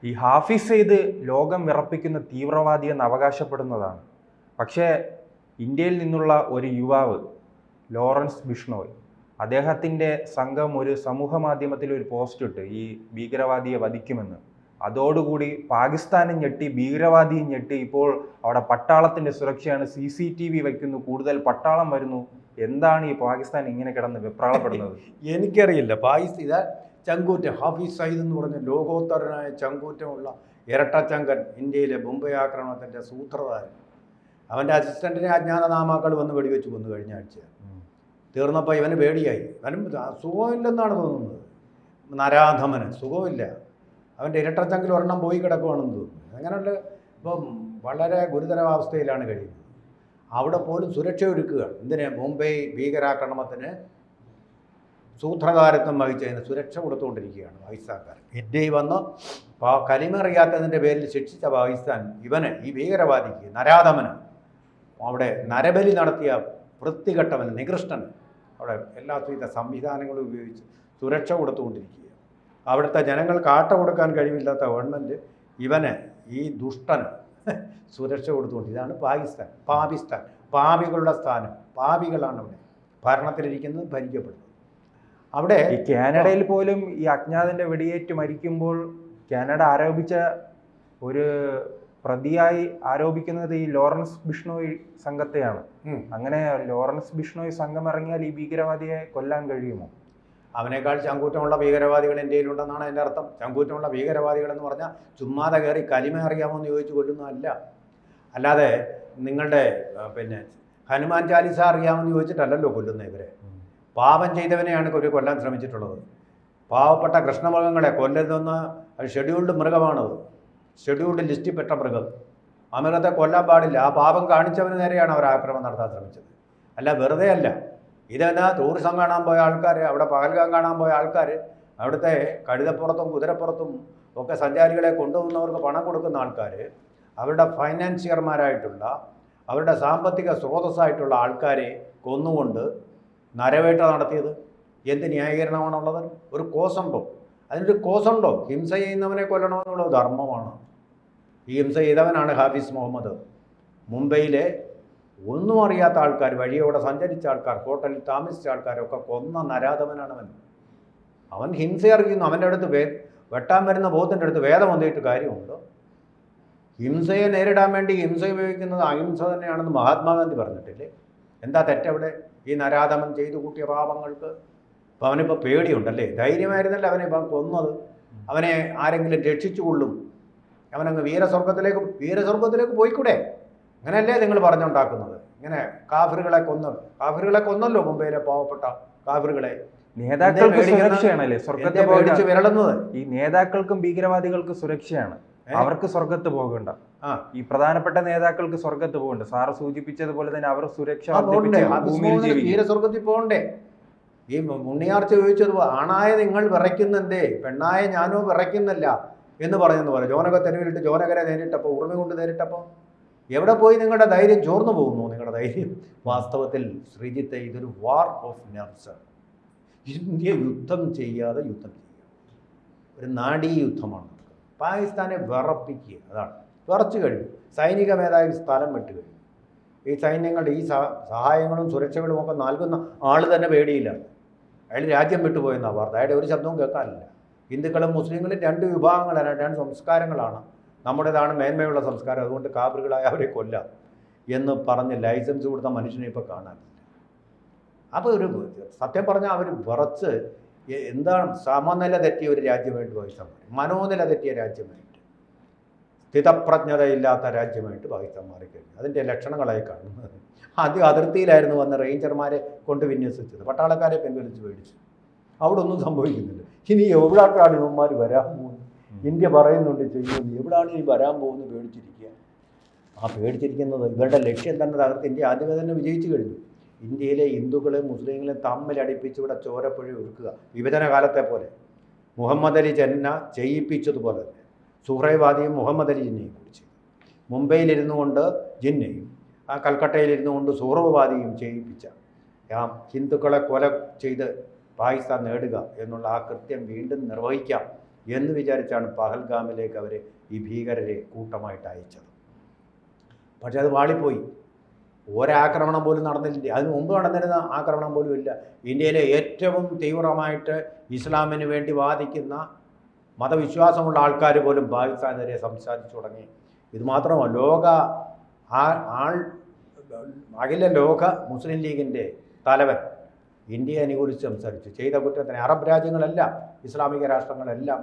ഈ ഹാഫിസ് സെയ്ദ് ലോകം വിറപ്പിക്കുന്ന തീവ്രവാദിയെന്ന് അവകാശപ്പെടുന്നതാണ്. പക്ഷേ ഇന്ത്യയിൽ നിന്നുള്ള ഒരു യുവാവ് ലോറൻസ് ബിഷ്ണോയ്, അദ്ദേഹത്തിൻ്റെ സംഘം ഒരു സമൂഹ മാധ്യമത്തിൽ ഒരു പോസ്റ്റ് ഇട്ട് ഈ ഭീകരവാദിയെ വധിക്കുമെന്ന്. അതോടുകൂടി പാകിസ്ഥാനും ഞെട്ടി, ഭീകരവാദിയും ഞെട്ടി. ഇപ്പോൾ അവിടെ പട്ടാളത്തിൻ്റെ സുരക്ഷയാണ്, CCTV വയ്ക്കുന്നു, കൂടുതൽ പട്ടാളം വരുന്നു. എന്താണ് ഈ പാകിസ്ഥാൻ ഇങ്ങനെ കിടന്ന് വെപ്രാളപ്പെടുന്നത്? എനിക്കറിയില്ല. പാകിസ്ഥാൻ ചങ്കൂറ്റം, ഹാഫിസ് സയ്യിദ് എന്ന് പറഞ്ഞ ലോകോത്തരനായ ചങ്കൂറ്റമുള്ള ഇരട്ടച്ചങ്കൻ, ഇന്ത്യയിലെ മുംബൈ ആക്രമണത്തിൻ്റെ സൂത്രധാരൻ. അവൻ്റെ അസിസ്റ്റൻറ്റിനെ അജ്ഞാതനാമാക്കൾ വന്ന് വെടിവെച്ച് കൊന്നു കഴിഞ്ഞ ആഴ്ച. തീർന്നപ്പോൾ ഇവന് പേടിയായി. അവനും സുഖമില്ലെന്നാണ് തോന്നുന്നത്. നരാധമന് സുഖമില്ല. അവൻ്റെ ഇരട്ടച്ചങ്കിൽ ഒരെണ്ണം പോയി കിടക്കുവാണെന്ന് തോന്നുന്നു. അങ്ങനെയുള്ള ഇപ്പം വളരെ ഗുരുതരാവസ്ഥയിലാണ് കഴിയുന്നത്. അവിടെ പോലും സുരക്ഷ ഒരുക്കുകയാണ്. എന്തിന്? മുംബൈ ഭീകരാക്രമണത്തിന് സൂത്രധാരത്വം വഹിച്ചതിന് സുരക്ഷ കൊടുത്തുകൊണ്ടിരിക്കുകയാണ് പാകിസ്ഥാൻകാർ. ഇന്ത്യയിൽ വന്ന് കലിമറിയാത്തതിൻ്റെ പേരിൽ ശിക്ഷിച്ച പാകിസ്ഥാൻ ഇവന്, ഈ ഭീകരവാദിക്ക്, നരാധമന്, അവിടെ നരബലി നടത്തിയ വൃത്തികെട്ടവന്, നികൃഷ്ടന് അവിടെ എല്ലാവിധ സംവിധാനങ്ങളും ഉപയോഗിച്ച് സുരക്ഷ കൊടുത്തുകൊണ്ടിരിക്കുക. അവിടുത്തെ ജനങ്ങൾക്ക് ആട്ട കൊടുക്കാൻ കഴിവില്ലാത്ത ഗവൺമെൻറ് ഇവന്, ഈ ദുഷ്ടന് സുരക്ഷ കൊടുത്തുകൊണ്ട്. ഇതാണ് പാകിസ്ഥാൻ. പാപികളുടെ സ്ഥാനം. പാപികളാണ് അവിടെ ഭരണത്തിലിരിക്കുന്നത്, ഭരിക്കപ്പെടുന്നത്. അവിടെ ഈ കാനഡയിൽ പോലും ഈ അജ്ഞാതന്റെ വെടിയേറ്റ് മരിക്കുമ്പോൾ കാനഡ ആരോപിച്ച ഒരു പ്രതിയായി ആരോപിക്കുന്നത് ഈ ലോറൻസ് ബിഷ്ണോയ് സംഘത്തെയാണ്. അങ്ങനെ ലോറൻസ് ബിഷ്ണോയ് സംഘം ഇറങ്ങിയാൽ ഈ ഭീകരവാദിയെ കൊല്ലാൻ കഴിയുമോ? അവനേക്കാൾ ചങ്കൂറ്റമുള്ള ഭീകരവാദികൾ ഇന്ത്യയിലുണ്ടെന്നാണ് എൻ്റെ അർത്ഥം. ചങ്കൂറ്റമുള്ള ഭീകരവാദികൾ എന്ന് പറഞ്ഞാൽ ചുമ്മാതെ കയറി കലിമ അറിയാമോ എന്ന് ചോദിച്ച് കൊല്ലുന്നതല്ല. അല്ലാതെ നിങ്ങളുടെ ഹനുമാൻ ചാലിസ അറിയാമെന്ന് ചോദിച്ചിട്ടല്ലല്ലോ കൊല്ലുന്നത്. ഇവരെ പാപം ചെയ്തവനെയാണ് ഒരു കൊല്ലാൻ ശ്രമിച്ചിട്ടുള്ളത്. പാവപ്പെട്ട കൃഷ്ണമൃഗങ്ങളെ കൊല്ലുന്ന ഷെഡ്യൂൾഡ് മൃഗമാണത്. ഷെഡ്യൂൾഡ് ലിസ്റ്റിൽ പെട്ട മൃഗം. ആ മൃഗത്തെ കൊല്ലാൻ പാടില്ല. ആ പാപം കാണിച്ചവന് നേരെയാണ് അവർ ആക്രമണം നടത്താൻ ശ്രമിച്ചത്. അല്ല, വെറുതെ അല്ല. ഇതെന്നാ ടൂറിസം കാണാൻ പോയ ആൾക്കാർ, അവിടെ പകൽഗാം കാണാൻ പോയ ആൾക്കാർ, അവിടുത്തെ കഴുതപ്പുറത്തും കുതിരപ്പുറത്തും ഒക്കെ സഞ്ചാരികളെ കൊണ്ടുപോകുന്നവർക്ക് പണം കൊടുക്കുന്ന ആൾക്കാർ, അവരുടെ ഫൈനാൻഷ്യർമാരായിട്ടുള്ള, അവരുടെ സാമ്പത്തിക സ്രോതസ്സായിട്ടുള്ള ആൾക്കാരെ കൊന്നുകൊണ്ട് നരവേട്ട നടത്തിയത് എന്ത് ന്യായീകരണമാണുള്ളത്? ഒരു കോസുണ്ടോ? അതിനൊരു കോസുണ്ടോ? ഹിംസ ചെയ്യുന്നവനെ കൊല്ലണമെന്നുള്ളത് ധർമ്മമാണ്. ഈ ഹിംസ ചെയ്തവനാണ് ഹാഫിസ് മുഹമ്മദ്. മുംബൈയിലെ ഒന്നും അറിയാത്ത ആൾക്കാർ, വഴിയോടെ സഞ്ചരിച്ച ആൾക്കാർ, ഹോട്ടലിൽ താമസിച്ച ആൾക്കാരൊക്കെ കൊന്ന നരാധമനാണ് അവൻ. അവൻ ഹിംസ അറിയുന്നു. അവൻ്റെ അടുത്ത് വെട്ടാൻ വരുന്ന ബോധത്തിൻ്റെ അടുത്ത് വേദം വന്നിട്ട് കാര്യമുണ്ടോ? ഹിംസയെ നേരിടാൻ വേണ്ടി ഹിംസ ഉപയോഗിക്കുന്നത് അഹിംസ തന്നെയാണെന്ന് മഹാത്മാഗാന്ധി പറഞ്ഞിട്ടില്ലേ? എന്താ തെറ്റവിടെ? ഈ നരാധമൻ ചെയ്തു കൂട്ടിയ പാപങ്ങൾക്ക് അപ്പം അവനിപ്പോൾ പേടിയുണ്ടല്ലേ? ധൈര്യമായിരുന്നല്ലേ അവനെ ഇപ്പം കൊന്നത്. അവനെ ആരെങ്കിലും രക്ഷിച്ചു കൊള്ളും, അവനങ്ങ് വീരസ്വർഗത്തിലേക്ക് പോയിക്കൂടെ? അങ്ങനെയല്ലേ നിങ്ങൾ പറഞ്ഞുണ്ടാക്കുന്നത്? ഇങ്ങനെ കാഫിറുകളെ കൊന്നല്ലോ മുംബൈയിലെ പാവപ്പെട്ട കാഫിറുകളെ. നേതാക്കൾക്ക് സുരക്ഷയാണല്ലേ സ്വർഗത്തെ പേടിച്ച് വിരളുന്നത്? ഈ നേതാക്കൾക്കും ഭീകരവാദികൾക്കും സുരക്ഷയാണ്. അവർക്ക് സ്വർഗത്ത് പോകണ്ട. ഈ പ്രധാനപ്പെട്ട നേതാക്കൾക്ക് സ്വർഗത്ത് പോകണ്ട. സാറ് സൂചിപ്പിച്ചതുപോലെ തന്നെ അവർ സുരക്ഷ വീരസ്വർഗത്തിൽ പോകണ്ടേ? ഈ മുന്നിയാർച്ച ചോദിച്ചത്, ആണായ നിങ്ങൾ വിറയ്ക്കുന്നെന്തേ, പെണ്ണായ ഞാനോ വിറയ്ക്കുന്നില്ല എന്ന് പറയുന്ന പോലെ ജോനക തെരുവിലിട്ട് ജോനകരെ നേരിട്ടപ്പോൾ, ഉറുമി കൊണ്ട് നേരിട്ടപ്പോൾ എവിടെ പോയി നിങ്ങളുടെ ധൈര്യം? ചോർന്നു പോകുന്നു നിങ്ങളുടെ ധൈര്യം. വാസ്തവത്തിൽ ശ്രീജിത്തെ, ഇതൊരു വാർ ഓഫ് നർവ്സ്. ഇന്ത്യ യുദ്ധം ചെയ്യാതെ യുദ്ധം ചെയ്യുക, ഒരു നാഡീ യുദ്ധമാണ്. പാകിസ്ഥാനെ വിറപ്പിക്കുക, അതാണ്. വിറച്ചു കഴിഞ്ഞു. സൈനിക മേധാവി സ്ഥലം വിട്ടു കഴിഞ്ഞു. ഈ സൈന്യങ്ങളുടെ ഈ സഹായങ്ങളും സുരക്ഷകളും ഒക്കെ നൽകുന്ന ആൾ തന്നെ പേടിയില്ല. അയാൾ രാജ്യം വിട്ടുപോയെന്നാണ് വാർത്ത. അയാളുടെ ഒരു ശബ്ദവും കേൾക്കാനില്ല. ഹിന്ദുക്കളും മുസ്ലിങ്ങളും രണ്ട് വിഭാഗങ്ങളാണ്, രണ്ട് സംസ്കാരങ്ങളാണ്. നമ്മുടേതാണ് മേന്മയുള്ള സംസ്കാരം, അതുകൊണ്ട് കാബറുകളായ അവരെ കൊല്ലാം എന്ന് പറഞ്ഞ് ലൈസൻസ് കൊടുത്ത മനുഷ്യനെ ഇപ്പോൾ കാണാനില്ല. അപ്പോൾ ഒരു സത്യം പറഞ്ഞാൽ അവർ വിറച്ച് എന്താണ് സമനില തെറ്റിയ ഒരു രാജ്യമായിട്ട് പാകിസ്ഥാൻ, മനോനില തെറ്റിയ രാജ്യമായിട്ട്, സ്ഥിതപ്രജ്ഞതയില്ലാത്ത രാജ്യമായിട്ട് പാകിസ്ഥാൻ മാറിക്കഴിഞ്ഞു. അതിൻ്റെ ലക്ഷണങ്ങളായി കാണുന്നത്. ആദ്യം അതിർത്തിയിലായിരുന്നു വന്ന് റേഞ്ചർമാരെ കൊണ്ട് വിന്യസിച്ചത്, പട്ടാളക്കാരെ പിൻവലിച്ച് മേടിച്ചു. അവിടെ ഒന്നും സംഭവിക്കുന്നില്ല. ഇനി എവിടാട്ടാണ് ഇവന്മാർ വരാൻ പോകുന്നത്? ഇന്ത്യ പറയുന്നുണ്ട് ചെയ്യുന്നത്, എവിടാണ് ഈ വരാൻ പോകുന്നത്? പേടിച്ചിരിക്കുക. ആ പേടിച്ചിരിക്കുന്നത് ഇവരുടെ ലക്ഷ്യം തന്നെ തകർത്ത് ഇന്ത്യ ആദ്യമേ തന്നെ വിജയിച്ചു കഴിഞ്ഞു. ഇന്ത്യയിലെ ഹിന്ദുക്കളെയും മുസ്ലിങ്ങളെയും തമ്മിലടിപ്പിച്ച് ഇവിടെ ചോരപ്പുഴ ഒരുക്കുക, വിഭജന കാലത്തെ പോലെ. മുഹമ്മദ് അലി ജിന്ന ചെയ്യിപ്പിച്ചതുപോലെ തന്നെ സുഹ്റൈവാദിയും മുഹമ്മദ് അലി ജിന്നയും കൂടി ചെയ്തു. മുംബൈയിലിരുന്നു കൊണ്ട് ജിന്നയും കൽക്കട്ടയിലിരുന്നു കൊണ്ട് സുഹ്റവാദിയും ചെയ്യിപ്പിച്ച ഹിന്ദുക്കളെ കൊല ചെയ്ത് പാകിസ്ഥാൻ നേടുക എന്നുള്ള ആ കൃത്യം വീണ്ടും നിർവഹിക്കാം എന്ന് വിചാരിച്ചാണ് പഹൽഗാമിലേക്ക് അവർ ഈ ഭീകരരെ കൂട്ടമായിട്ട് അയച്ചത്. പക്ഷെ അത് വാളിപ്പോയി. ഒരാക്രമണം പോലും നടന്നില്ല. അതിന് മുമ്പ് നടന്നിരുന്ന ആക്രമണം പോലും ഇല്ല. ഇന്ത്യയിലെ ഏറ്റവും തീവ്രമായിട്ട് ഇസ്ലാമിന് വേണ്ടി വാദിക്കുന്ന മതവിശ്വാസമുള്ള ആൾക്കാർ പോലും പാകിസ്ഥാനെതിരെ സംസാരിച്ചു തുടങ്ങി. ഇത് മാത്രമല്ല, അഖില ലോക മുസ്ലിം ലീഗിൻ്റെ തലവൻ ഇന്ത്യയെ അനുകൂലിച്ച് സംസാരിച്ചു. ചെയ്ത കുറ്റത്തിന് അറബ് രാജ്യങ്ങളെല്ലാം, ഇസ്ലാമിക രാഷ്ട്രങ്ങളെല്ലാം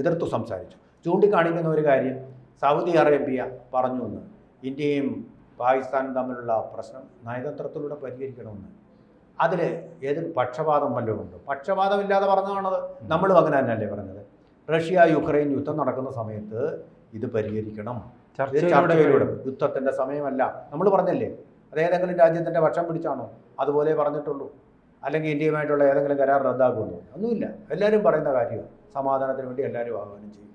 എതിർത്തു സംസാരിച്ചു. ചൂണ്ടിക്കാണിക്കുന്ന ഒരു കാര്യം, സൗദി അറേബ്യ പറഞ്ഞു എന്ന് ഇന്ത്യയും പാകിസ്ഥാനും തമ്മിലുള്ള പ്രശ്നം നയതന്ത്രത്തിലൂടെ പരിഹരിക്കണമെന്ന്. അതിൽ ഏത് പക്ഷപാതം വല്ലതും ഉണ്ട്? പക്ഷപാതമില്ലാതെ പറഞ്ഞതാണത്. നമ്മളും അങ്ങനെ തന്നെയല്ലേ പറഞ്ഞത്? റഷ്യ യുക്രൈൻ യുദ്ധം നടക്കുന്ന സമയത്ത് ഇത് പരിഹരിക്കണം, ചർച്ചയിലൂടെ. യുദ്ധത്തിൻ്റെ സമയമല്ല നമ്മൾ പറഞ്ഞല്ലേ. അതേതെങ്കിലും രാജ്യത്തിൻ്റെ പക്ഷം പിടിച്ചാണോ? അതുപോലെ പറഞ്ഞിട്ടുള്ളൂ. അല്ലെങ്കിൽ ഇന്ത്യയുമായിട്ടുള്ള ഏതെങ്കിലും കരാർ റദ്ദാക്കുമെന്നോ? ഒന്നുമില്ല. എല്ലാവരും പറയുന്ന കാര്യമാണ് സമാധാനത്തിന് വേണ്ടി എല്ലാവരും ആഹ്വാനം ചെയ്യും.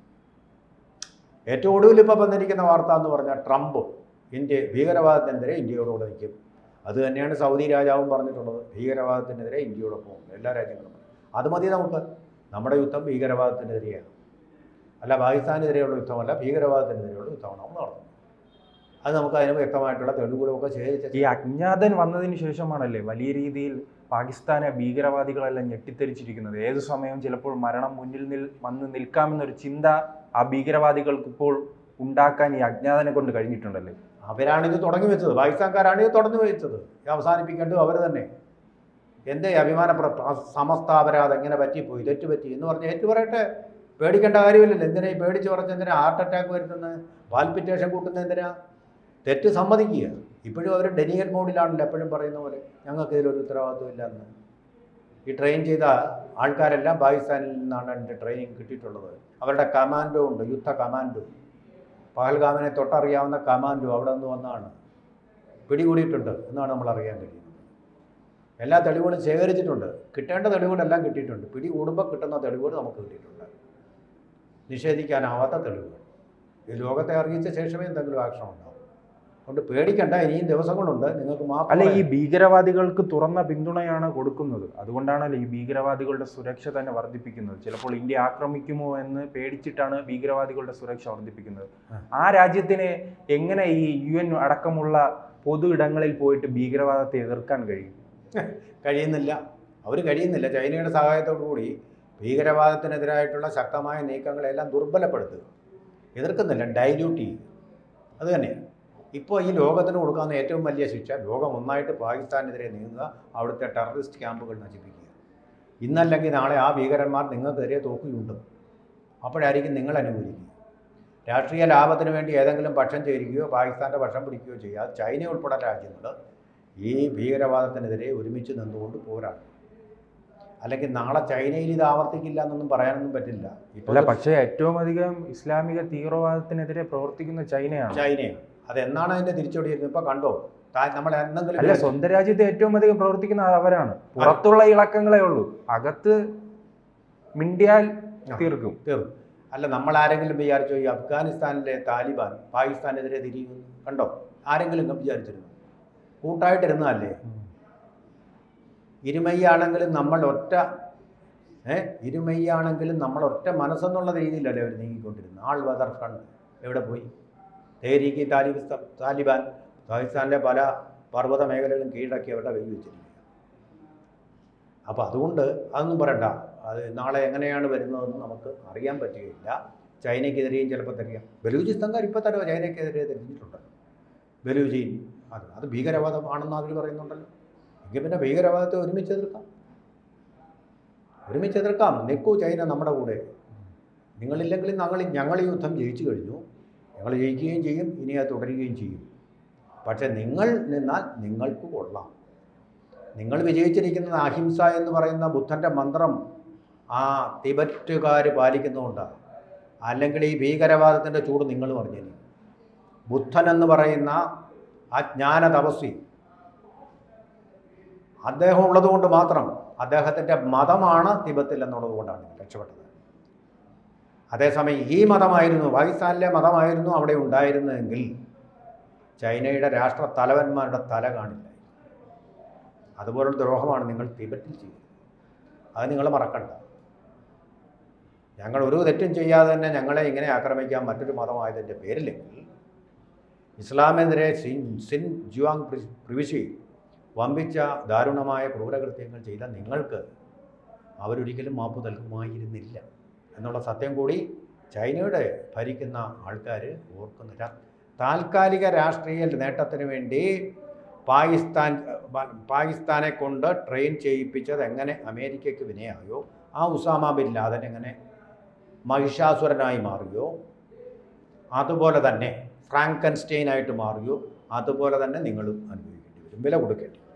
ഏറ്റവും ഒടുവിൽ ഇപ്പോൾ വന്നിരിക്കുന്ന വാർത്ത എന്ന് പറഞ്ഞാൽ ട്രംപ് ഭീകരവാദത്തിനെതിരെ ഇന്ത്യയോടുകൂടെ നിൽക്കും. അത് തന്നെയാണ് സൗദി രാജാവും പറഞ്ഞിട്ടുള്ളത്. ഭീകരവാദത്തിനെതിരെ ഇന്ത്യയോടൊപ്പം എല്ലാ രാജ്യങ്ങളും. അത് മതി നമുക്ക്. നമ്മുടെ യുദ്ധം ഭീകരവാദത്തിനെതിരെയാണ്, അല്ല പാകിസ്ഥാനെതിരെയുള്ള യുദ്ധമല്ല, ഭീകരവാദത്തിനെതിരെയുള്ള യുദ്ധമാണ് നമ്മൾ നടത്തുന്നത്. അത് നമുക്ക് അതിന് വ്യക്തമായിട്ടുള്ള തെളിവുകളൊക്കെ ശേഖരിച്ച ഈ അജ്ഞാതൻ വന്നതിന് ശേഷമാണല്ലേ വലിയ രീതിയിൽ പാകിസ്ഥാനെ ഭീകരവാദികളെല്ലാം ഞെട്ടിത്തെരിച്ചിരിക്കുന്നത്. ഏതു സമയം ചിലപ്പോൾ മരണം മുന്നിൽ വന്ന് നിൽക്കാമെന്നൊരു ചിന്ത ആ ഭീകരവാദികൾക്ക് ഇപ്പോൾ ഉണ്ടാക്കാൻ ഈ അജ്ഞാതനെ കൊണ്ട് കഴിഞ്ഞിട്ടുണ്ടല്ലേ. അവരാണിത് തുടങ്ങി വെച്ചത്. പാകിസ്ഥാൻകാരാണ് ഇത് തുടങ്ങി വെച്ചത്. ഇത് അവസാനിപ്പിക്കേണ്ടത് അവർ തന്നെ. എൻ്റെ അഭിമാന സമസ്ത അപരാധം എങ്ങനെ പറ്റിപ്പോയി, തെറ്റുപറ്റി എന്ന് പറഞ്ഞ് ഏറ്റു പറയട്ടെ. പേടിക്കേണ്ട കാര്യമില്ലല്ലോ. എന്തിനാ ഈ പേടിച്ച് പറഞ്ഞ് എന്തിനാ ഹാർട്ട് അറ്റാക്ക് വരുത്തുന്നത്, പാൽപിറ്റേഷൻ കൂട്ടുന്നത് എന്തിനാ? തെറ്റ് സമ്മതിക്കുക. ഇപ്പോഴും അവർ ഡെനിയൽ മോഡിലാണല്ലോ എപ്പോഴും പറയുന്ന പോലെ ഞങ്ങൾക്ക് ഇതിലൊരു ഉത്തരവാദിത്വം ഇല്ല എന്ന്. ഈ ട്രെയിൻ ചെയ്ത ആൾക്കാരെല്ലാം പാകിസ്ഥാനിൽ നിന്നാണ് എൻ്റെ ട്രെയിനിങ് കിട്ടിയിട്ടുള്ളത്. അവരുടെ കമാൻഡോ ഉണ്ട്, യുദ്ധ കമാൻഡോ. പഹൽഗാമിനെ തൊട്ടറിയാവുന്ന കമാൻഡോ അവിടെ നിന്ന് വന്നാണ്. പിടികൂടിയിട്ടുണ്ട് എന്നാണ് നമ്മൾ അറിയാൻ കഴിയുന്നത്. എല്ലാ തെളിവുകളും ശേഖരിച്ചിട്ടുണ്ട്. കിട്ടേണ്ട തെളിവുകളെല്ലാം കിട്ടിയിട്ടുണ്ട്. പിടികൂടുമ്പോൾ കിട്ടുന്ന തെളിവുകൾ നമുക്ക് കിട്ടിയിട്ടുണ്ട്. നിഷേധിക്കാനാവാത്ത തെളിവുകൾ. ഈ ലോകത്തെ അറിയിച്ച ശേഷമേ എന്തെങ്കിലും ആക്ഷൻ ഉണ്ടാവും. അതുകൊണ്ട് പേടിക്കണ്ട, ഇനിയും ദിവസങ്ങളുണ്ട്. നിങ്ങൾക്ക് അല്ല, ഈ ഭീകരവാദികൾക്ക് തുറന്ന പിന്തുണയാണ് കൊടുക്കുന്നത്. അതുകൊണ്ടാണല്ലോ ഈ ഭീകരവാദികളുടെ സുരക്ഷ തന്നെ വർദ്ധിപ്പിക്കുന്നത്. ചിലപ്പോൾ ഇന്ത്യ ആക്രമിക്കുമോ എന്ന് പേടിച്ചിട്ടാണ് ഭീകരവാദികളുടെ സുരക്ഷ വർദ്ധിപ്പിക്കുന്നത്. ആ രാജ്യത്തിന് എങ്ങനെ ഈ UN അടക്കമുള്ള പൊതു ഇടങ്ങളിൽ പോയിട്ട് ഭീകരവാദത്തെ എതിർക്കാൻ കഴിയും? കഴിയുന്നില്ല. അവർ കഴിയുന്നില്ല. ചൈനയുടെ സഹായത്തോടു കൂടി ഭീകരവാദത്തിനെതിരായിട്ടുള്ള ശക്തമായ നീക്കങ്ങളെല്ലാം ദുർബലപ്പെടുത്തുക. എതിർക്കുന്നില്ല, ഡൈല്യൂട്ട് ചെയ്യുക. അത് തന്നെയാണ് ഇപ്പോൾ ഈ ലോകത്തിന് കൊടുക്കാവുന്ന ഏറ്റവും വലിയ ശിക്ഷ. ലോകം ഒന്നായിട്ട് പാകിസ്ഥാനെതിരെ നീങ്ങുക, അവിടുത്തെ ടെററിസ്റ്റ് ക്യാമ്പുകൾ നശിപ്പിക്കുക. ഇന്നല്ലെങ്കിൽ നാളെ ആ ഭീകരന്മാർ നിങ്ങൾക്കെതിരെ തോക്കുകയുണ്ട്. അപ്പോഴായിരിക്കും നിങ്ങൾ അനുകൂലിക്കുക. രാഷ്ട്രീയ ലാഭത്തിന് വേണ്ടി ഏതെങ്കിലും പക്ഷം ചേരുകയോ പാകിസ്ഥാൻ്റെ പക്ഷം പിടിക്കുകയോ ചെയ്യുക. അത് ചൈന ഉൾപ്പെടെ രാജ്യങ്ങൾ ഈ ഭീകരവാദത്തിനെതിരെ ഒരുമിച്ച് നിന്നുകൊണ്ട് പോരാടും. അല്ലെങ്കിൽ നാളെ ചൈനയിൽ ഇത് ആവർത്തിക്കില്ല എന്നൊന്നും പറയാനൊന്നും പറ്റില്ല. ഇപ്പോൾ പക്ഷേ ഏറ്റവും അധികം ഇസ്ലാമിക തീവ്രവാദത്തിനെതിരെ പ്രവർത്തിക്കുന്ന ചൈനയാണ്. അതെന്നാണ് അതിൻ്റെ തിരിച്ചടി വരുന്നത്? ഇപ്പോൾ കണ്ടോ, നമ്മൾ എന്തെങ്കിലും അല്ല, സ്വന്തം രാജ്യത്ത് ഏറ്റവും അധികം പ്രവർത്തിക്കുന്ന അവരാണ്. പുറത്തുള്ള ഇളക്കങ്ങളേ ഉള്ളൂ, അകത്ത് മിണ്ടിയാൽ തീർക്കും. അല്ല, നമ്മൾ ആരെങ്കിലും വിചാരിച്ചോ ഈ അഫ്ഗാനിസ്ഥാനിലെ താലിബാൻ പാകിസ്ഥാനെതിരെ തിരിയുമെന്ന്? കണ്ടോ? ആരെങ്കിലും വിചാരിച്ചിരുന്നു? കൂട്ടായിട്ടിരുന്നതല്ലേ. ഇരുമയ്യാണെങ്കിലും നമ്മൾ ഒറ്റ മനസ്സെന്നുള്ള രീതിയിലല്ലേ അവർ നീങ്ങിക്കൊണ്ടിരുന്നത്. ആൾ വദർ ഫ്രണ്ട് എവിടെ പോയി? തെഹ്രീക്ക് താലിബാൻ പാകിസ്ഥാനിലെ പല പർവ്വത മേഖലകളും കീഴടക്കി അവരുടെ കൈ വെച്ചിരിക്കുക. അപ്പോൾ അതുകൊണ്ട് അതൊന്നും പറയണ്ട. അത് നാളെ എങ്ങനെയാണ് വരുന്നതെന്ന് നമുക്ക് അറിയാൻ പറ്റുകയില്ല. ചൈനയ്ക്കെതിരെയും ചിലപ്പോൾ തിരിയാം. ബലൂചിസ്ഥാൻകാർ ഇപ്പോൾ തന്നെ ചൈനയ്ക്കെതിരെ തിരിഞ്ഞിട്ടുണ്ട്. ബലൂചിൻ അത് ഭീകരവാദമാണെന്ന് അതിൽ പറയുന്നുണ്ടല്ലോ. എങ്കിൽ പിന്നെ ഭീകരവാദത്തെ ഒരുമിച്ച് എതിർക്കാം. നിൽക്കൂ ചൈന നമ്മുടെ കൂടെ. നിങ്ങളില്ലെങ്കിൽ ഞങ്ങൾ ഈ യുദ്ധം ജയിച്ചു കഴിഞ്ഞു. ഞങ്ങൾ ജയിക്കുകയും ചെയ്യും, ഇനി അത് തുടരുകയും ചെയ്യും. പക്ഷേ നിങ്ങൾ നിന്നാൽ നിങ്ങൾക്ക് കൊള്ളാം. നിങ്ങൾ വിജയിച്ചിരിക്കുന്നത് അഹിംസ എന്ന് പറയുന്ന ബുദ്ധൻ്റെ മന്ത്രം ആ തിബറ്റുകാർ പാലിക്കുന്നതുകൊണ്ടാണ്. അല്ലെങ്കിൽ ഈ ഭീകരവാദത്തിൻ്റെ ചൂട് നിങ്ങൾ പറഞ്ഞില്ല. ബുദ്ധൻ എന്ന് പറയുന്ന ആ ജ്ഞാന തപസ്വി അദ്ദേഹം ഉള്ളതുകൊണ്ട് മാത്രം, അദ്ദേഹത്തിൻ്റെ മതമാണ് തിബത്തിൽ എന്നുള്ളത് കൊണ്ടാണ് രക്ഷപ്പെട്ടത്. അതേസമയം ഈ മതമായിരുന്നു, പാകിസ്ഥാനിലെ മതമായിരുന്നു അവിടെ ഉണ്ടായിരുന്നതെങ്കിൽ ചൈനയുടെ രാഷ്ട്ര തലവന്മാരുടെ തല കാണില്ല. അതുപോലുള്ള ദ്രോഹമാണ് നിങ്ങൾ തിബറ്റിൽ ചെയ്യുന്നത്. അത് നിങ്ങൾ മറക്കണ്ട. ഞങ്ങൾ ഒരു തെറ്റും ചെയ്യാതെ തന്നെ ഞങ്ങളെ ഇങ്ങനെ ആക്രമിക്കാൻ മറ്റൊരു മതമായതിൻ്റെ പേരിലെങ്കിൽ ഇസ്ലാമെതിരെ സിൻ ജുവാങ് പ്രിവിഷി വമ്പിച്ച ദാരുണമായ ക്രൂരകൃത്യങ്ങൾ ചെയ്ത നിങ്ങൾക്ക് അവരൊരിക്കലും മാപ്പ് നൽകുമായിരുന്നില്ല എന്നുള്ള സത്യം കൂടി ചൈനയുടെ ഭരിക്കുന്ന ആൾക്കാർ ഓർക്കുന്നില്ല. താൽക്കാലിക രാഷ്ട്രീയ നേട്ടത്തിന് വേണ്ടി പാകിസ്ഥാനെ കൊണ്ട് ട്രെയിൻ ചെയ്യിപ്പിച്ചത് എങ്ങനെ അമേരിക്കയ്ക്ക് വിനയായോ, ആ ഉസാമ ബിൻ ലാദൻ എങ്ങനെ മഹിഷാസുരനായി മാറിയോ, അതുപോലെ തന്നെ ഫ്രാങ്കൻസ്റ്റൈനായിട്ട് മാറിയോ, അതുപോലെ തന്നെ നിങ്ങളും അനുഭവിക്കേണ്ടി വരും, വില കൊടുക്കേണ്ടി വരും.